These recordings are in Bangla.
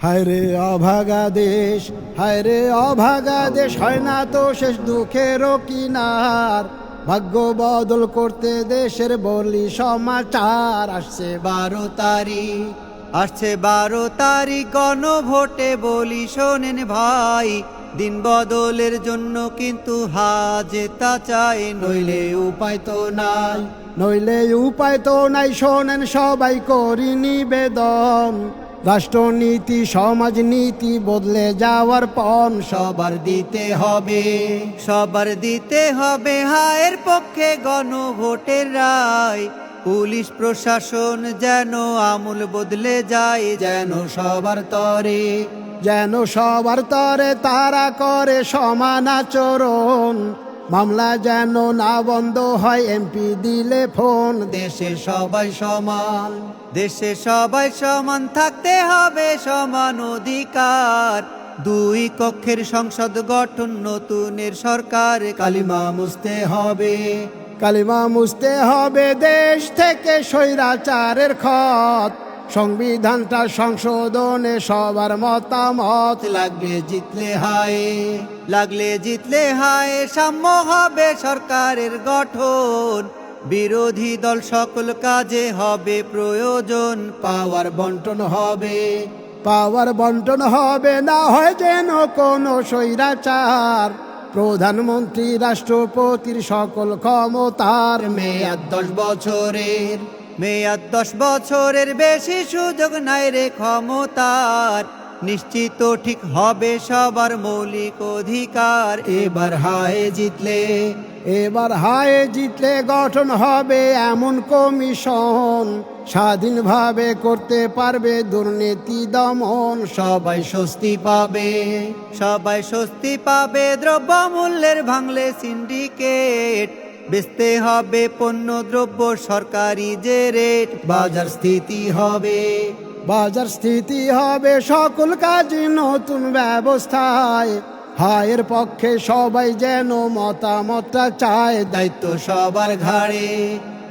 হায় রে অভাগা দেশ, হায় রে অভাগা দেশ, হয় না তো শেষ দুঃখেরও কিনার। ভাগ্য বদল করতে দেশের বলি সমাচার। আসছে 12 তারিখ, আসছে 12 তারিখ গণভোটে বলি শোনেন ভাই, দিন বদলের জন্য কিন্তু জেতা চাই, নইলে উপায় তো নাই। নইলে উপায় তো নাই। শোনেন সবাই করি নিবেদন, রাষ্ট্রনীতি সমাজনীতি বদলে যাওয়ার পণ সবার দিতে হবে। সবার দিতে হবে হায়ের পক্ষে গণভোটের রায়। পুলিশ প্রশাসন যেন আমূল বদলে যায়, যেন সবার তরে, যেন সবার তরে তারা করে সমান আচরণ। মামলা যেন না বন্ধ হয়, এমপি দিলে ফোন। দেশে সবাই সমান, দেশে সবাই সমান, থাকতে হবে সমান অধিকার। দুই কক্ষের সংসদ গঠন, নতুনের সরকার। কালিমা মুছতে হবে, কালিমা মুছতে হবে দেশ থেকে স্বৈরাচারের খত। সংবিধানটা সংশোধনে সবার মতামত লাগবে জিতলে হায়, লাগলে জিতলে হায়। সাম্য হবে সরকারের গঠন, বিরোধী দল সকল কাজে হবে প্রয়োজন। পাওয়ার বন্টন হবে, পাওয়ার বন্টন হবে, না হয় যেন কোনো স্বৈরাচার। প্রধানমন্ত্রী রাষ্ট্রপতির সকল ক্ষমতার মেয়াদ 10 বছরের, মেয়াদ 10 বছরের বেশি সুযোগ নাই রে ক্ষমতার। নিশ্চিত ঠিক হবে সবার মৌলিক অধিকার। এবার হায় জিতলে, এবার হায় জিতলে গঠন হবে এমন কমিশন, স্বাধীনভাবে করতে পারবে দুর্নীতি দমন। সবাই স্বস্তি পাবে, সবাই স্বস্তি পাবে। দ্রব্যমূল্যের ভাঙলে সিন্ডিকেট, বেচতে হবে পণ্য দ্রব্য সরকারি যে রেট। বাজার স্থিতি হবে, বাজার স্থিতি হবে সকল কাজে নতুন ব্যবস্থায়। হায়ের পক্ষে সবাই যেন মতামতটা চায়, দায়িত্ব সবার ঘাড়ে,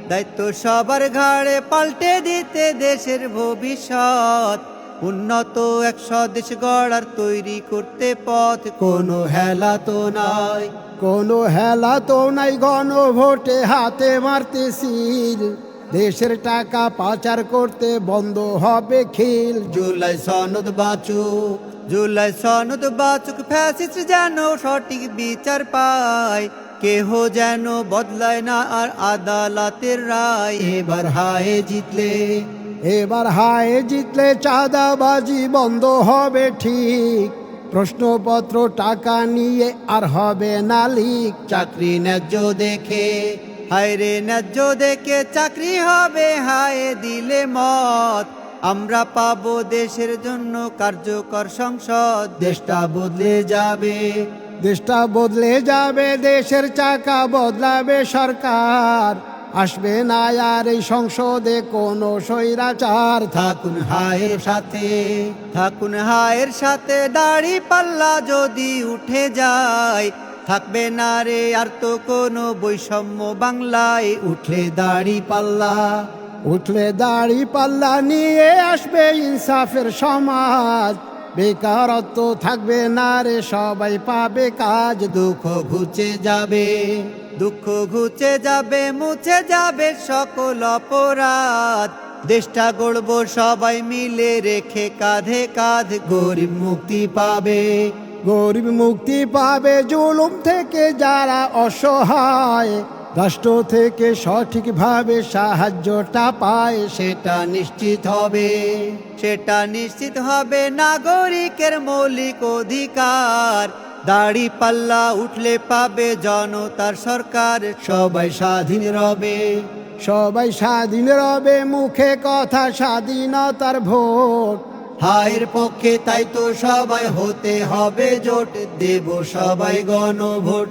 দায়িত্ব সবার ঘাড়ে। পাল্টে দিতে দেশের ভবিষ্যৎ, উন্নত এক স্বদেশ গড়ার তৈরি করতে পথ। কোনো হেলা তো নাই, কোনো হেলা তো নাই। গণভোটে হাতে মারতে সিল, দেশের টাকা পাচার করতে বন্ধ হবে খিল। জুলাই সনদ বাঁচুক, জুলাই সনদ বাচুক, ফ্যাসিস্ট যেন সঠিক বিচার পায়। কেহ যেন বদলায় না আর আদালতের রায়। এবার হায় জিতলে, এবার হায় জিতলে চাঁদাবাজি বন্ধ হবে ঠিক। প্রশ্নপত্র টাকা নিয়ে আর হবে না লিক। চাকরি ন্যায্য দেখে, হায় রে ন্যায্য দেখে চাকরি হবে হায় দিলে মত। আমরা পাবো দেশের জন্য কার্যকর সংসদ। দেশটা বদলে যাবে, দেশটা বদলে যাবে, দেশের চাকা বদলাবে সরকার। আসবে না আর এই সংসদে কোনো স্বৈরাচার। থাকুন হায়ের সাথে, থাকুন হায়ের সাথে। দাড়ি পাল্লা যদি উঠে যায়, থাকবে না রে আর তো কোনো বৈষম্য বাংলায়। উঠলে দাড়ি পাল্লা, উঠলে দাড়ি পাল্লা নিয়ে আসবে ইনসাফের সমাজ। বেকারত্ব থাকবে না রে, সবাই পাবে কাজ। দুঃখ ঘুচে যাবে, দুঃখ ঘুচে যাবে, মুছে যাবে সকল অপরাধ। দেশটা গড়বো সবাই মিলে রেখে কাঁধে কাঁধ। গরিব মুক্তি পাবে, গরিব মুক্তি পাবে জুলুম থেকে যারা অসহায়। রাষ্ট্র থেকে সঠিকভাবে সাহায্যটা পায়, সেটা নিশ্চিত হবে, সেটা নিশ্চিত হবে নাগরিকের মৌলিক অধিকার। দাড়ি পাল্লা উঠলে পাবে জনতার সরকার। সবাই স্বাধীন রবে, সবাই স্বাধীন রবে, মুখে কথা স্বাধীনতার ভোট। হায়ের পক্ষে তাই তো সবাই হতে হবে জোট, দেব সবাই গণভোট।